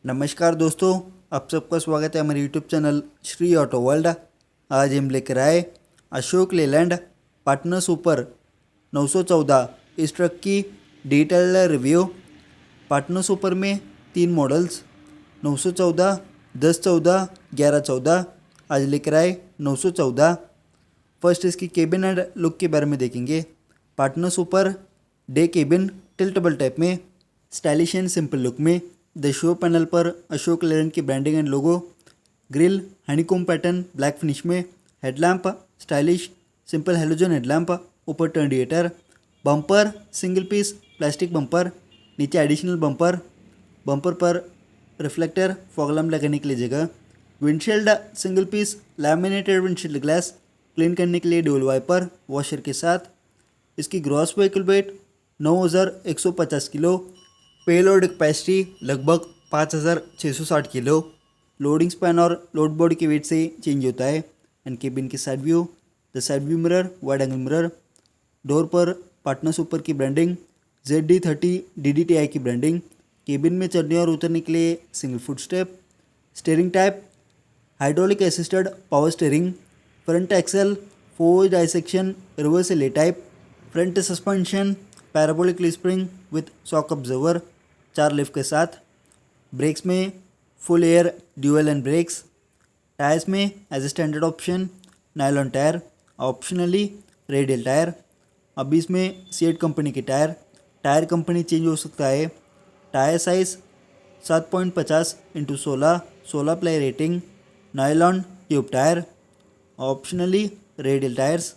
नमस्कार दोस्तों, आप सबका स्वागत है हमारे YouTube channel Shri auto world. आज हम लेकर आए अशोक लेलैंड पार्टनर सुपर 914 इस ट्रक की डिटेल रिव्यू। पार्टनर सुपर में 3 मॉडल्स 914, 1014, 1114। आज लेकर आए 914। फर्स्ट इसकी केबिन एंड लुक के बारे में देखेंगे। Partner super day cabin tiltable type में, स्टाइलिश एंड सिंपल लुक में। द शो पैनल पर अशोक लेलैंड की branding and logo. Grille honeycomb pattern black finish में। Headlamp stylish simple halogen headlamp, ऊपर टर्निएटर। Bumper single piece plastic bumper, नीचे additional bumper. Bumper पर reflector fog lamp लगाने के लिए जगह। Windshield single piece laminated windshield glass, clean करने के लिए डुअल वाइपर वॉशर के साथ। इसकी gross vehicle wait 9150 kilo. Payload capacity लगभग 5660 किलो। लोडिंग स्पैन और लोड बोर्ड के वेट से चेंज होता है। एंड केबिन की side view, the side view mirror wide angle mirror. Door पर पार्टनर सुपर की ब्रांडिंग, ZD30 DDTI की ब्रांडिंग। केबिन में चढ़ने और उतरने के लिए single foot step. Steering type hydraulic assisted power steering. Front axle forge dissection reverse L type. Front suspension parabolic spring with shock observer 4 lift के साथ। ब्रेक्स में full air dual and brakes. Tyres में as a standard option nylon tyre, optionally radial tyre. अभी इसमें CEAT company के टायर। Tyre company change हो सकता है। Tyre size 7.50 × 16 ply rating. Nylon tube tyre, optionally radial tyres.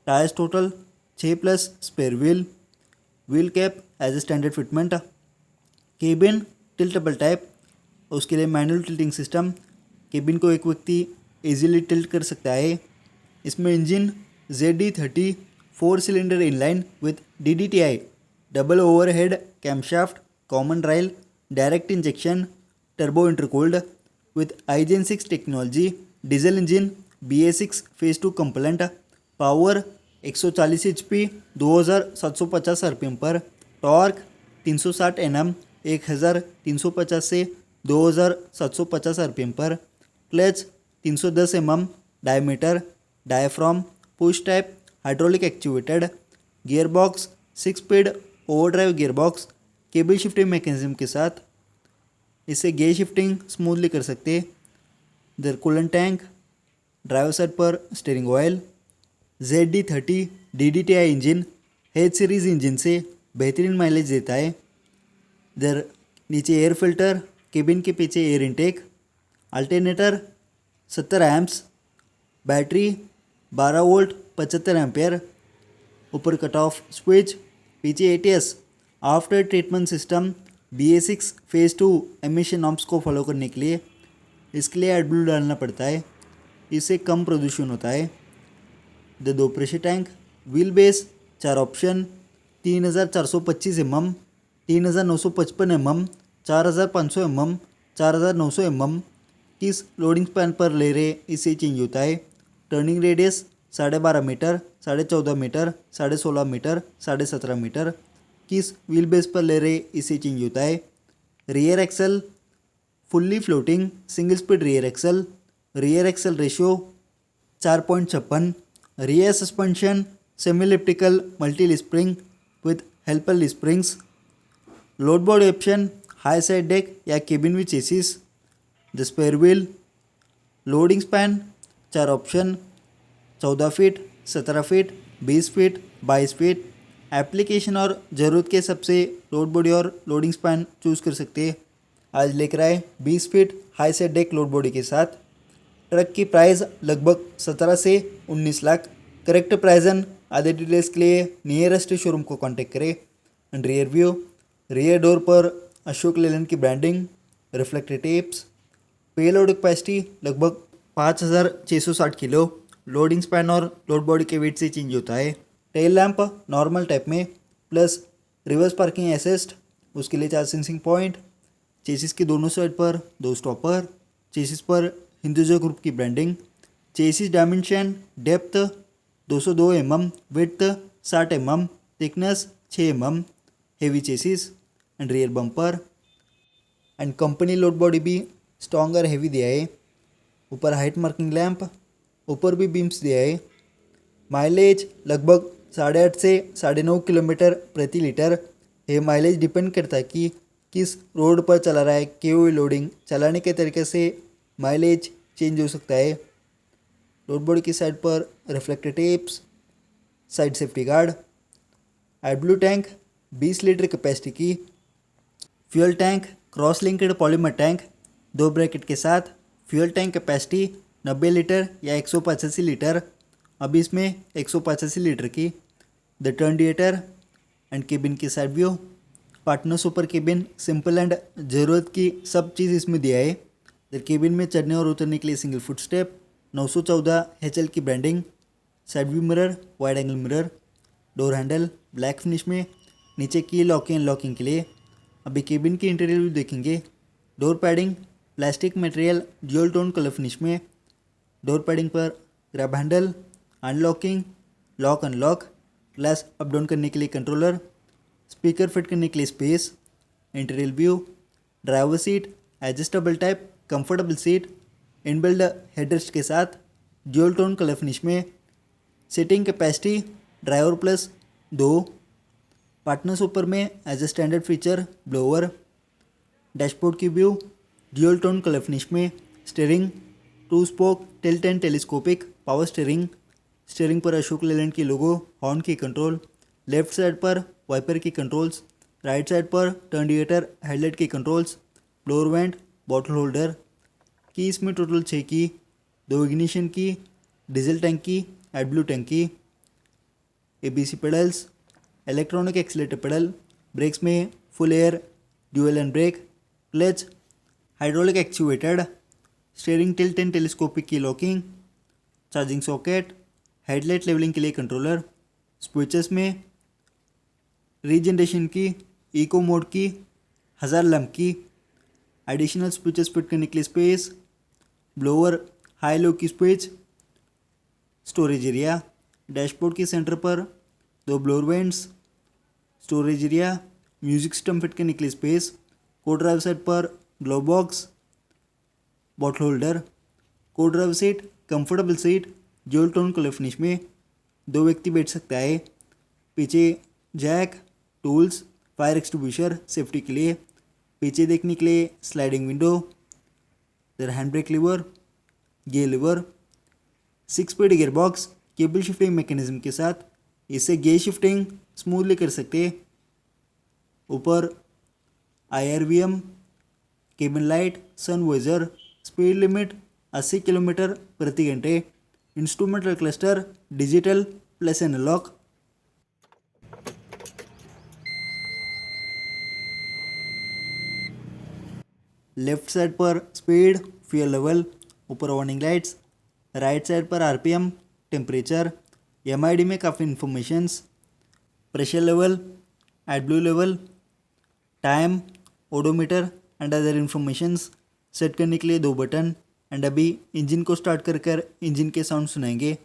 Tyres total 6+ spare wheel cap as a standard fitment. Cabin tiltable type, उसके लिए manual tilting system. Cabin को एक व्यक्ति इजीली टिल्ट कर सकता है। इसमें engine ZD30 4 cylinder inline with DDTI double overhead camshaft, common rail, direct injection, turbo intercooled with iGen 6 technology. Diesel engine BA6 phase 2 compliant. Power 140 HP 2750 RPM पर। Torque 360 Nm 1350 से 2750 RPM पर। Clutch 310 mm diameter. Diaphragm push type hydraulic actuated. Gear box 6 speed overdrive gear box cable shifting mechanism के साथ। इससे gear shifting smoothly कर सकते। इधर coolant tank, driver side पर steering oil. ZD30 DDTI engine H series engine से बेहतरीन mileage देता है। इधर नीचे एयर फिल्टर, केबिन के पीछे air intake. Alternator 70 amps. Battery 12 volt 75 ampere. ऊपर कट ऑफ स्विच, पीछे ATS after treatment system BA6 phase 2 emission norms को फॉलो करने के लिए। इसके लिए एडब्लू डालना पड़ता है, इससे कम प्रदूषण होता है। The 2 pressure tank. Wheel base 4 option 3425 mm, 3955 mm, 4500 mm, 4900 mm। किस लोडिंग स्पैन पर ले रहे इससे चेंज होता है। Turning radius 12.5 metre, 14.5 metre, 16.5 metre, 17.5 metre. किस व्हील बेस पर ले रहे इससे चेंज होता है। Rear axle fully floating single speed rear axle. Rear axle ratio 4.56। Rear suspension semi elliptical multi spring with helper springs. Load board option high side deck या cabin with chassis. The spare wheel. Loading span 4 option 14 feet, 17 feet, 20 feet, 22 feet. Application और ज़रूरत के हिसाब से load body और loading span choose कर सकते हैं। आज लेकर आए 20 feet high side deck load body के साथ। ट्रक की प्राइस लगभग 17 से 19 lakh. Correct price and other details के लिए नियरेस्ट शोरूम को कांटेक्ट करें। And rear view, rear door पर अशोक लेलैंड की branding, reflector tapes. Payload capacity लगभग 5660 किलो। लोडिंग स्पैन और लोड बॉडी के वेट से चेंज होता है। टेल लैंप नॉर्मल टाइप में प्लस रिवर्स पार्किंग असिस्ट, उसके लिए 4 सेंसिंग पॉइंट। चेसिस के दोनों साइड पर 2 स्टॉपर। चेसिस पर हिंदुजा ग्रुप की branding. Chassis dimension depth 202 mm, width 60 mm, thickness 6 mm। Heavy chassis. And rear bumper and company load body भी strong और हैवी दिया है। ऊपर हाइट मार्किंग लैंप, ऊपर भी बीम्स दिया है। माइलेज लगभग 8.5 से 9.5 किलोमीटर प्रति लीटर। ये माइलेज डिपेंड करता है कि किस रोड पर चला रहा है, केओई लोडिंग चलाने के तरीके से माइलेज चेंज हो सकता है। लोड बॉडी की साइड पर reflector tapes, side safety guard, AdBlue tank 20 litre capacity की, fuel tank cross linked polymer tank 2 bracket के साथ। फ्यूल टैंक कैपेसिटी 90 लीटर या 185 लीटर, अभी इसमें 185 लीटर की। द टर्निएटर एंड केबिन की side view. Partner super cabin simple and ज़रूरत की सब चीज़ इसमें दिया है। द केबिन में चढ़ने और उतरने के लिए सिंगल फुट स्टेप, 914 HL की branding, side view mirror, wide angle mirror, door handle black finish में, नीचे की लॉकिंग एंड लॉकिंग के लिए। अभी केबिन की इंटीरियर व्यू देखेंगे। Door padding plastic material dual tone colour finish में। डोर पैडिंग पर grab handle, unlocking, lock unlock, glass up down करने के लिए कंट्रोलर, स्पीकर फिट करने के लिए space. Interior view, driver seat adjustable type comfortable seat, inbuilt headrest के साथ, ड्यूल टोन कलर फिनिश में। Seating capacity driver plus 2। Partner super में as a standard feature blower. Dashboard की view dual tone colour finish में। Steering 2 spoke tilt and telescopic power steering. Steering पर अशोक लेलैंड की लोगो, horn की control. Left side पर wiper की controls, right side पर टर्निएटर headlight की controls, floor went, bottle holder की। इसमें टोटल 6 की, 2 इग्निशन की, डीजल टैंक की, एडब्ल्यू टैंक की। ABC pedals, electronic accelerator pedal, brakes में full air dual and brake, clutch hydraulic actuated, steering tilt and telescopic की locking, charging socket, headlight levelling के लिए कंट्रोलर। स्विचेस में regeneration की, eco mode की, 1000 lamp की, additional switches fit करने के लिए स्पेस, ब्लोअर हाई लो की स्विच, स्टोरेज एरिया। डैशबोर्ड की सेंटर पर 2 blower vents, storage area, music system fit करने के लिए स्पेस, को ड्राइव साइड पर glove box, bottle holder. Co drive seat comfortable seat dual tone colour finish में, 2 व्यक्ति बैठ सकता है। पीछे jack, tools, fire extinguisher safety के लिए। पीछे देखने के लिए sliding window, there hand brake lever, gear lever, 6 speed gear box cable shifting mechanism के साथ। इससे गियर शिफ्टिंग स्मूथली कर सकते। ऊपर IRVM, cabin light, sun visor, speed limit 80 kilometre प्रति घंटे, instrumental cluster digital plus analogue. Left side पर speed, fuel level, ऊपर वार्निंग लाइट्स, राइट साइड पर RPM, टेम्परेचर, MID में काफ़ी informations, pressure level, AdBlue level, time, odometer and other informations. Set करने के लिए 2 बटन। एंड अभी इंजन को स्टार्ट कर इंजन के साउंड सुनाएंगे।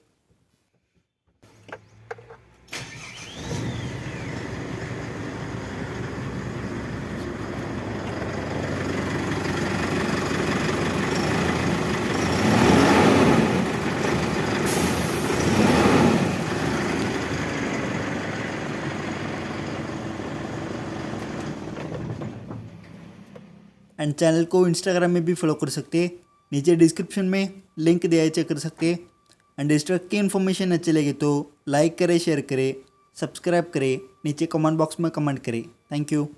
एंड चैनल को इंस्टाग्राम में भी फॉलो कर सकते हैं, नीचे डिस्क्रिप्शन में लिंक दिया है, चेक कर सकते हैं। एंड इस ट्रक की इन्फॉर्मेशन अच्छी लगे तो लाइक करें, शेयर करें, सब्सक्राइब करें, नीचे कमेंट बॉक्स में कमेंट करें। Thank you.